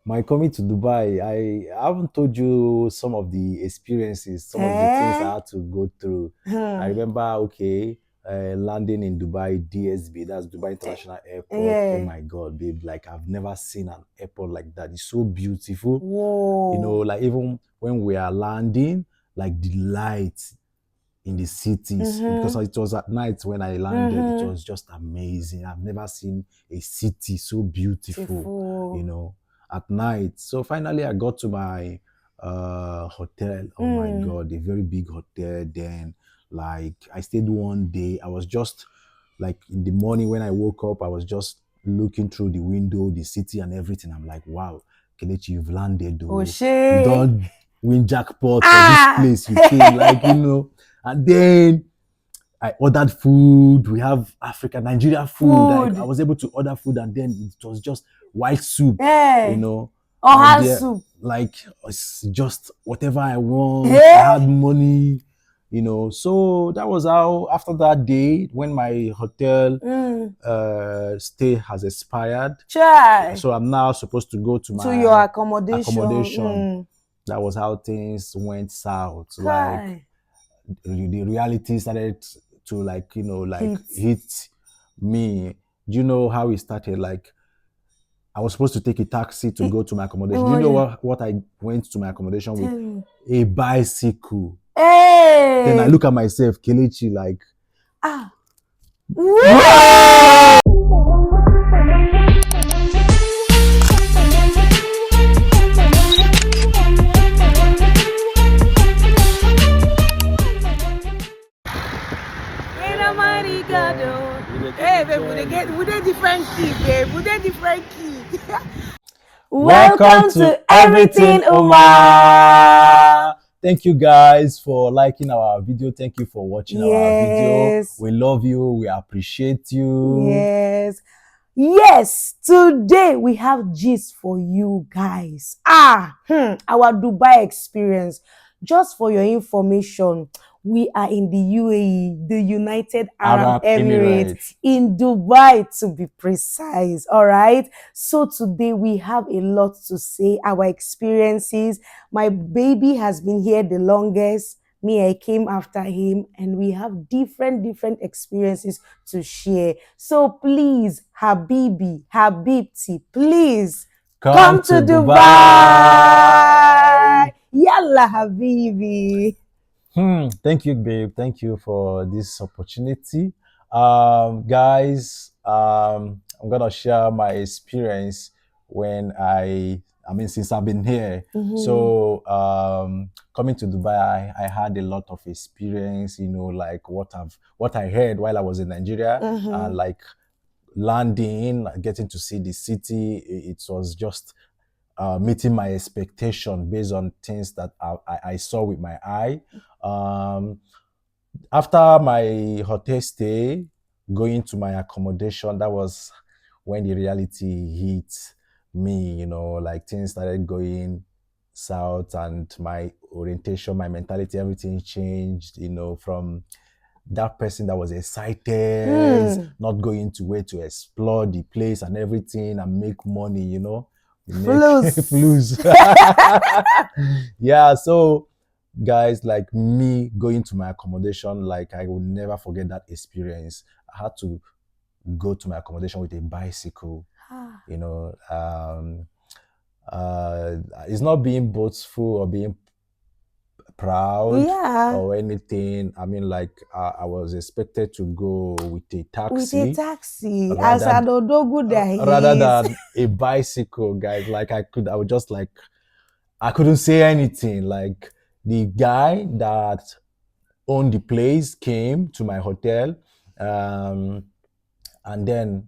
My coming to Dubai, I haven't told you some of the experiences, some of the things I Eh? had to go through. I Hmm. remember, okay, landing in Dubai, DSB, that's Dubai International Airport. Oh Yeah. my God, babe, like I've never seen an airport like that. It's so beautiful. Whoa. Like even when we are landing, like the lights in the cities, because Mm-hmm. it was at night when I landed, it Mm-hmm. was just amazing. I've never seen a city so beautiful, you Beautiful. know, at night. So finally I got to my hotel. Oh my Mm. God, a very big hotel. Then like I stayed one day. I was just like in the morning when I woke up, I was just looking through the window, the city and everything. I'm like, wow, Kelechi, you've landed though. You O'Shea. don't win jackpot for this Ah! place you came, like, and then I ordered food. We have Nigeria food. I Food. was able to order food, and then it was just white soup, you Eh. know. And Oha there, soup. like, it's just whatever I want. I Eh? had money, So that was how. After that day, when my hotel Mm. stay has expired, Try. so I'm now supposed to go to To your my accommodation. accommodation. Mm. That was how things went south. Like Kai. the reality started to like Heat. hit me. Do you know how it started? Like I was supposed to take a taxi to It, go to my accommodation. Do you oh know yeah. what I went to my accommodation with? Tell me. A bicycle. Then I Hey. look at myself, Kelechi, like, Ah. yeah! Woo! Ain't nobody got no. Hey, babe, would they different key, babe? Would they different key? Welcome Welcome to to Everything Everything Oma. Oma. Thank you guys for liking our video. Thank you for watching our video. Yes, We love you. We appreciate you. yes, yes. Today we have gist for you guys. Our Dubai experience. Just for your information, we are in the UAE, the United Arab Arab Emirates, Emirates. in Dubai to be precise. All right. So today we have a lot to say, our experiences. My baby has been here the longest. Me, I came after him, and we have different experiences to share. So please, Habibi, Habibti, please Come come to to Dubai. Dubai. Yalla, Habibi. Thank you, babe. Thank you for this opportunity. Guys, I'm gonna share my experience when since I've been here. Mm-hmm. So, coming to Dubai, I had a lot of experience, like what I heard while I was in Nigeria, Mm-hmm. like landing, getting to see the city. It was just meeting my expectation based on things that I saw with my eye. Um, After my hotel stay, going to my accommodation, that was when the reality hit me, like things started going south and my orientation, my mentality, everything changed, from that person that was excited, Mm. not going to where to explore the place and everything and make money, make Flus. flus. Yeah, so guys, like me going to my accommodation, like I will never forget that experience. I had to go to my accommodation with a bicycle, Ah. you know. It's not being boastful or being proud Yeah, or anything. I mean, like I was expected to go with a with a taxi taxi, as rather an Odogu that rather he is. than a bicycle, guys. Like I would just like I couldn't say anything. Like the guy that owned the place came to my hotel, um, and then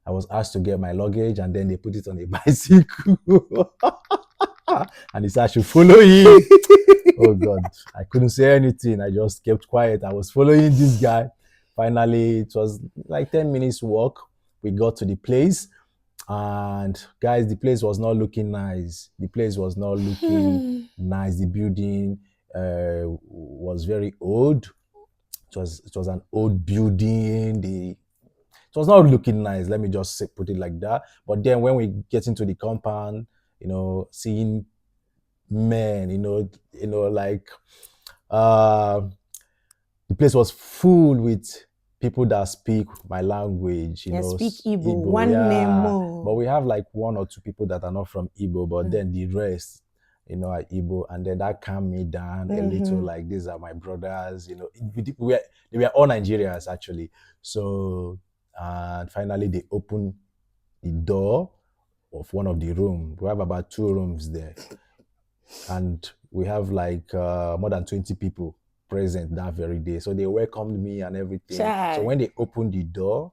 I was asked to get my luggage, and then they put it on a bicycle, and he said I should follow him. Oh God, I couldn't say anything. I just kept quiet. I was following this guy. Finally, it was like 10 minutes walk. We got to the place, and guys, the place was not looking nice. The place was not looking Hmm. nice. The building was very old. It was an old building. It was not looking nice. Let me just put it like that. But then when we get into the compound, seeing men, like uh, the place was full with people that speak my language, Yeah, speak Igbo. Igbo, One name yeah. more. But we have like one or two people that are not from Igbo, but then the rest, are Igbo, and then that calmed me down a little. Like, these are my brothers, they were all Nigerians actually. So, and finally they opened the door of one of the rooms. We have about 2 rooms there, and we have like more than 20 people present that very day. So they welcomed me and everything. Chai. So when they opened the door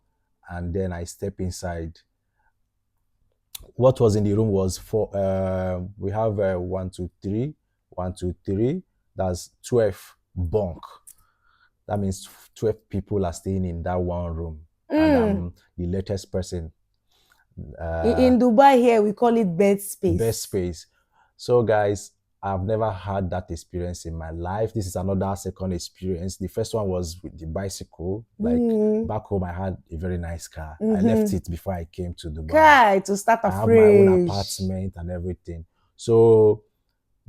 and then I step inside, what was in the room was we have 1, 2, 3, 1, 2, 3. That's 12 bunk. That means 12 people are staying in that one room. And I'm the latest person. In Dubai here, we call it bed space. Bed space. So guys, I've never had that experience in my life. This is another second experience. The first one was with the bicycle. Like, back home, I had a very nice car. I left it before I came to Dubai. Kai, to start I afresh. have my own apartment and everything. So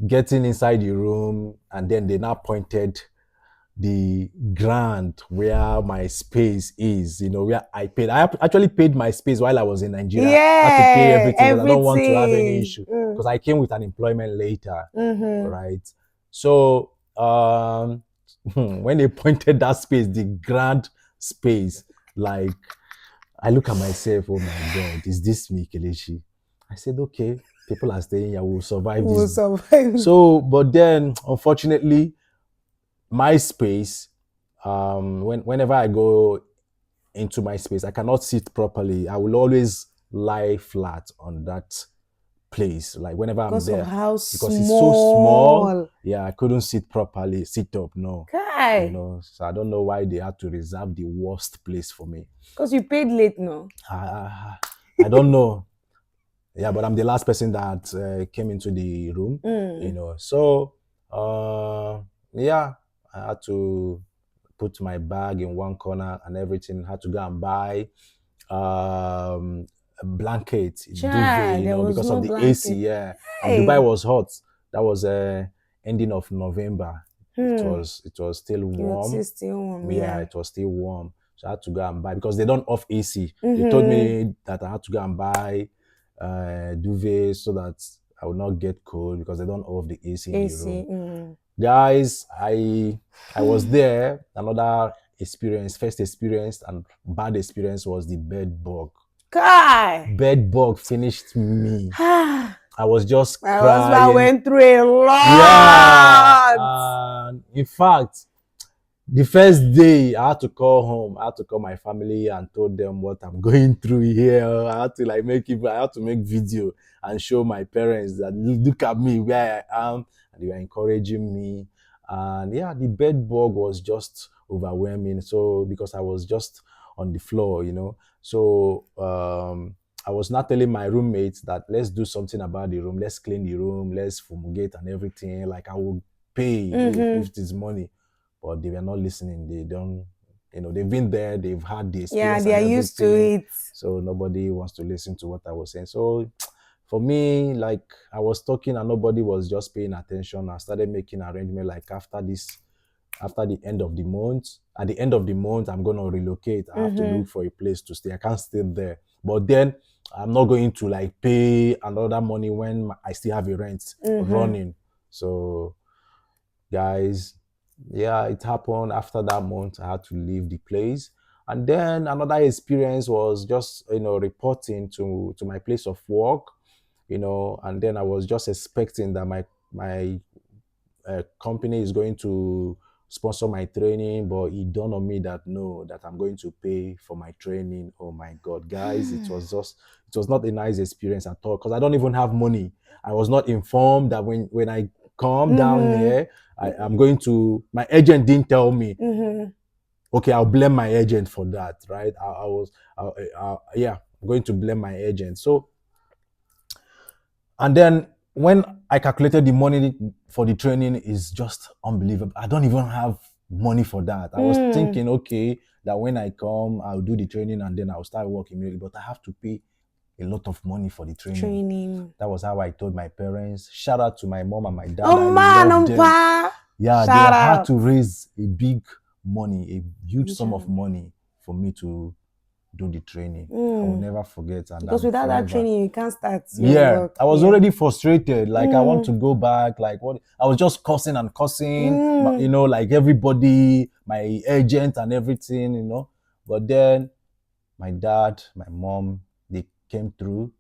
getting inside the room, and then they now pointed the ground where my space is, where I paid. I actually paid my space while I was in Nigeria. Yeah, I had to pay everything. I don't want to have any issue everything. because I came with an employment later, right? So when they pointed that space, the grand space, like, I look at myself, oh my God, is this me, Kelechi? I said, okay, people are staying here, we'll survive We'll this. survive. So, but then, unfortunately, my space, whenever I go into my space, I cannot sit properly. I will always lie flat on that place. Like, whenever I'm Because there, of how because it's so small. Yeah, I couldn't sit properly, sit up, no. Kai. So I don't know why they had to reserve the worst place for me. Because you paid late, no? I don't know. Yeah, but I'm the last person that came into the room, So, yeah, I had to put my bag in one corner and everything. I had to go and buy a blanket, duvet, because of the AC. Yeah, and Dubai was hot. That was ending of November. It was still warm. Yeah, it was still warm. So I had to go and buy, because they don't off AC. They told me that I had to go and buy duvet so that I would not get cold, because they don't off the AC in the room. Guys, I was there. Another experience, first experience and bad experience, was the bed bug. Kai. Bed bug finished me. I was just crying. I went through a lot. Yeah. In fact, the first day I had to call home. I had to call my family and told them what I'm going through here. I had to make video and show my parents that, look at me where I am, and they were encouraging me. And yeah, the bed bug was just overwhelming. So, because I was just on the floor, So I was not telling my roommates that, let's do something about the room. Let's clean the room. Let's fumigate and everything. Like, I will pay if it is money. But they were not listening. They don't, they've been there. They've had the experience. Yeah, they are used to it. So nobody wants to listen to what I was saying. So for me, like, I was talking and nobody was just paying attention. I started making arrangement, like, after the end of the month. At the end of the month, I'm going to relocate. I have to look for a place to stay. I can't stay there. But then I'm not going to pay another money when I still have a rent running. So, guys, yeah, it happened. After that month, I had to leave the place. And then another experience was just, reporting to my place of work, and then I was just expecting that my company is going to sponsor my training, but it dawned on me that no, that I'm going to pay for my training. Oh my God, guys, it was not a nice experience at all, because I don't even have money. I was not informed that when I come down here, I'm going to, my agent didn't tell me. Okay, I'll blame my agent for that, right? I'm going to blame my agent. So, and then when I calculated the money for the training, is just unbelievable. I don't even have money for that. I was thinking, okay, that when I come, I'll do the training and then I'll start working immediately. But I have to pay a lot of money for the training. Training. That was how I told my parents. Shout out to my mom and my dad. Oh I man, love them. pa. Yeah, Shout they had out. to raise a big money, a huge sum of Yeah. money for me to do the training. I will Mm. never forget. And Because I'm without that forever- training, you can't start your yeah, work. I was Yeah. already frustrated. Like I want Mm. to go back. Like what? I was just cussing and cussing. Mm. You know, like everybody, my agent and everything. You know, but then my dad, my mom, they came through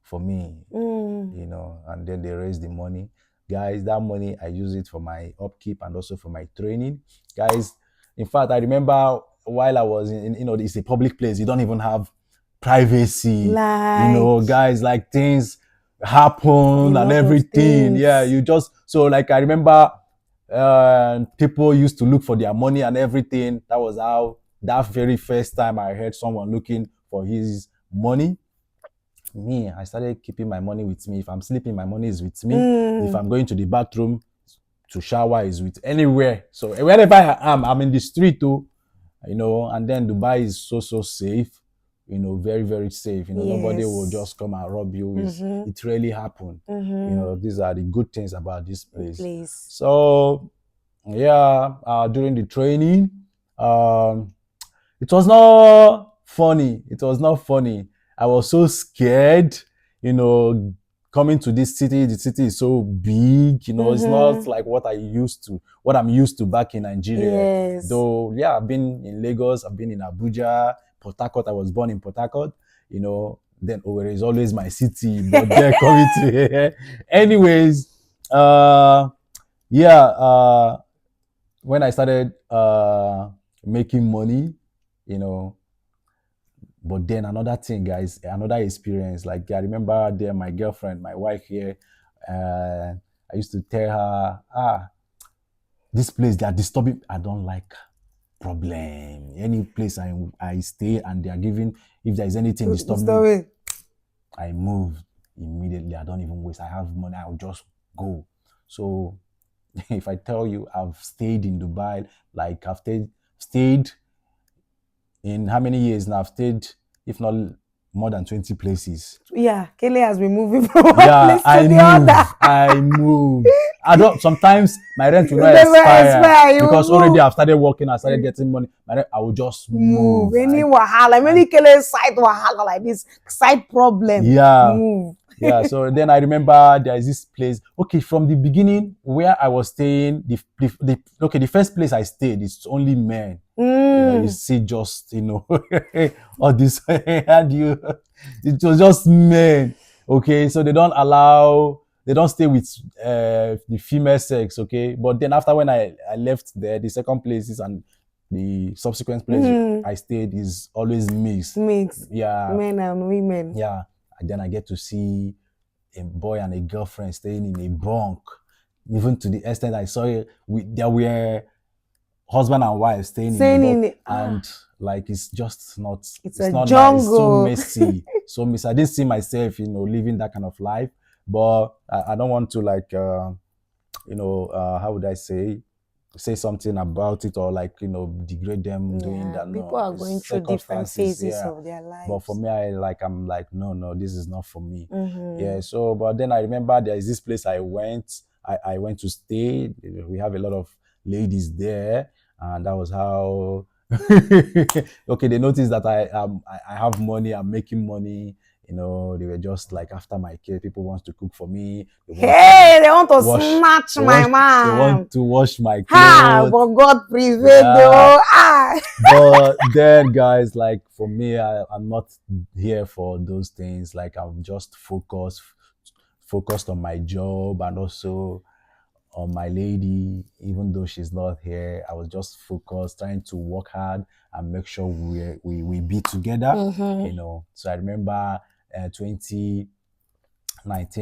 for me. Mm. You know, and then they raised the money. Guys, that money I use it for my upkeep and also for my training. Guys, in fact, I remember while I was in you know, it's a public place. You don't even have privacy. Like, You know, guys, like things happen A lot and of everything. things. Yeah, you just so like I remember people used to look for their money and everything. That was how that very first time I heard someone looking for his money. Me, I started keeping my money with me. If I'm sleeping, my money is with me. If Mm. I'm going to the bathroom to shower, is with anywhere. So wherever I am, I'm in the street too, you know. And then Dubai is so safe, you know, very very safe. You know, nobody will Yes. just come and rob you. Mhm. It really happened. Mhm. You know, these are the good things about this place. Please. So yeah, during the training, it was not funny. It was not funny. I was so scared, you know, coming to this city. The city is so big, you know, it's not like what I'm used to back in Nigeria. Yes. Though, yeah, I've been in Lagos, I've been in Abuja, Port Harcourt. I was born in Port Harcourt, you know. Then Owerri is always my city, but they're coming to here. Anyways, when I started making money, you know. But then another thing, guys, another experience. Like I remember there, my girlfriend, my wife here, I used to tell her, this place they are disturbing. I don't like problem. Any place I stay and they are giving, if there is anything disturbing me, Story. I move immediately. I don't even waste. I have money. I'll just go. So if I tell you, I've stayed in Dubai, like I've stayed in how many years now? I've stayed, if not more than 20 places. Yeah, Kele has been moving from one Yeah, place to the other. I move. I don't. Sometimes my rent will not Never expire, you because move. already I've started working. I started getting money. My rent, I will just move. Any wahala, many Kele side wahala like this, side problem. Yeah. Move. Yeah. So then I remember there is this place. Okay, from the beginning where I was staying, the first place I stayed is only men. You know, you see just, you know, all this and it was just men. Okay, so they don't stay with the female sex. Okay, but then after when I left there, the second places and the subsequent place I stayed is always mixed. Yeah, Men and women. yeah. And then I get to see a boy and a girlfriend staying in a bunk, even to the extent I saw it. There were husband and wife staying in the and like it's just not it's not jungle. nice. It's so messy. So messy. I didn't see myself, you know, living that kind of life. But I don't want to like you know, how would I say something about it or like, you know, degrade them doing that. People are going through different phases of their lives. But for me, I'm like, no, this is not for me. Yeah. So, but then I remember there is this place I went to stay. We have a lot of ladies there, and that was how. Okay, they noticed that I have money. I'm making money. You know, they were just like after my kid. People want to cook for me. They want to snatch my man. They want to wash my clothes. But God prevailed. But then, guys, like for me, I'm not here for those things. Like I'm just focused on my job and also on my lady. Even though she's not here, I was just focused, trying to work hard and make sure we be together. You know. So I remember 2019,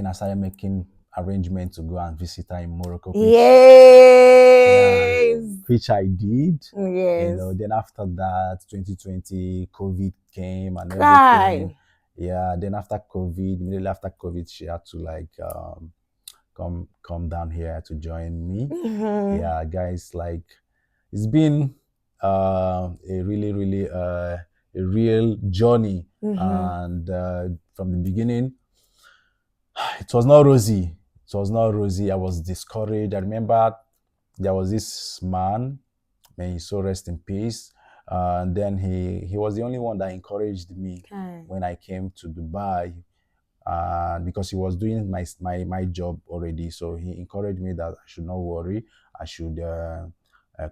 I started making arrangements to go and visit her in Morocco. Which I did. Yes. You know, then after that, 2020, COVID came and everything. Yeah. Then immediately after COVID, she had to like come down here to join me. Yeah, guys, like it's been a really, really a real journey. And from the beginning, it was not rosy. It was not rosy. I was discouraged. I remember there was this man, may he so rest in peace. And then he was the only one that encouraged me Okay. when I came to Dubai, because he was doing my job already. So he encouraged me that I should not worry. I should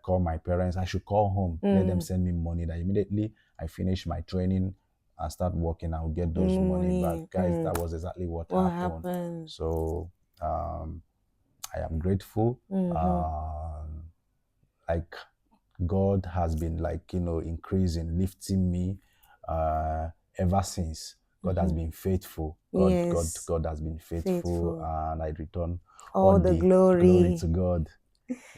call my parents. I should call home, let them send me money. That immediately I finish my training and start working, I'll get those money back. Guys, that was exactly what What happened. happened? So I am grateful. Like God has been like, increasing, lifting me ever since. God has been faithful. Yes. God has been faithful, and I return All the glory glory. to God.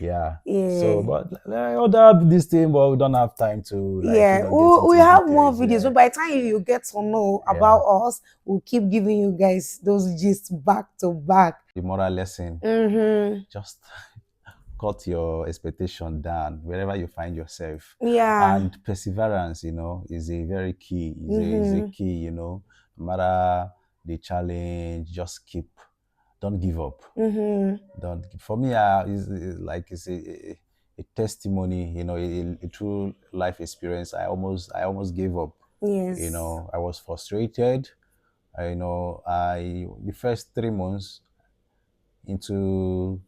Yeah. So, Yeah. but other this thing, but we don't have time to like, Yeah, get we into have more details. videos. Yeah. So by the time you get to know Yeah. about us, we'll keep giving you guys those gists back to back. The moral lesson, Mm-hmm. just cut your expectation down wherever you find yourself. Yeah. And perseverance, is a very key, is a Mm-hmm. key, no matter the challenge, just don't give up. Mm-hmm. Don't, for me, it's a testimony, a true life experience. I almost gave up. Yes. I was frustrated. The first 3 months into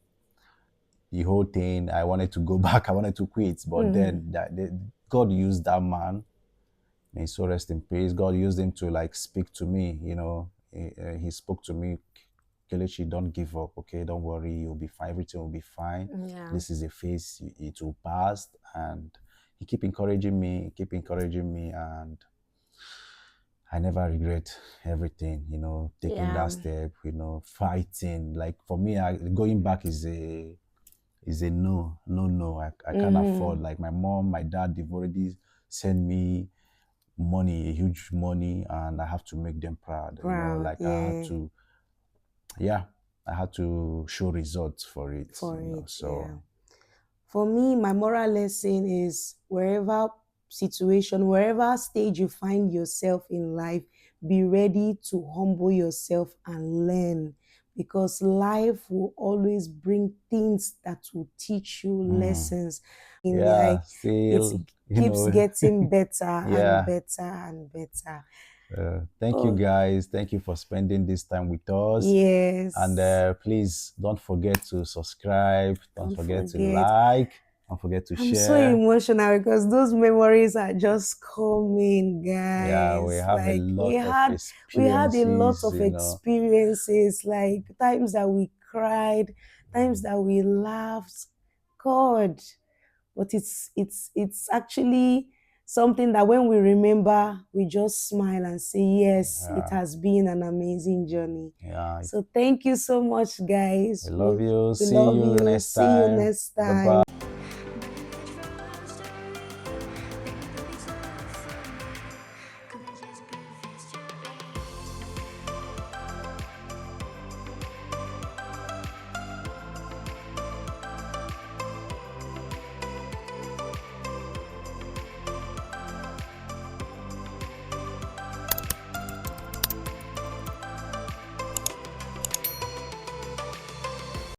the whole thing, I wanted to go back. I wanted to quit, but then God used that man. May so rest in peace. God used him to like speak to me. He spoke to me. Kelechi, don't give up. Okay, don't worry. You'll be fine. Everything will be fine. Yeah. This is a phase. It will pass. And he keep encouraging me. Keep encouraging me, and I never regret everything. Taking Yeah. that step. Fighting. Like for me, going back is a no, no, no. I can't afford. Like my mom, my dad, they've already sent me money, a huge money, and I have to make them proud. Proud. Like Yeah. I had to show results for it. For it. So Yeah. For me, my moral lesson is wherever situation, wherever stage you find yourself in life, be ready to humble yourself and learn, because life will always bring things that will teach you lessons. yeah, Like it still, keeps getting better and yeah. better and better. Thank you Oh, guys. Thank you for spending this time with us. And yes. please don't forget to subscribe. Don't Don't forget to forget. like. Don't forget to I'm so share. emotional because those memories are just coming, Yeah, we guys. have a Like lot we of had we had a lot experiences, of experiences, like times that we cried, times that we laughed. God. But it's actually something that when we remember, we just smile and say, yes, it Yeah. has been an amazing journey. Yeah. So thank you so much, guys. We love you. We See love you you. next See you time. next Bye time. bye.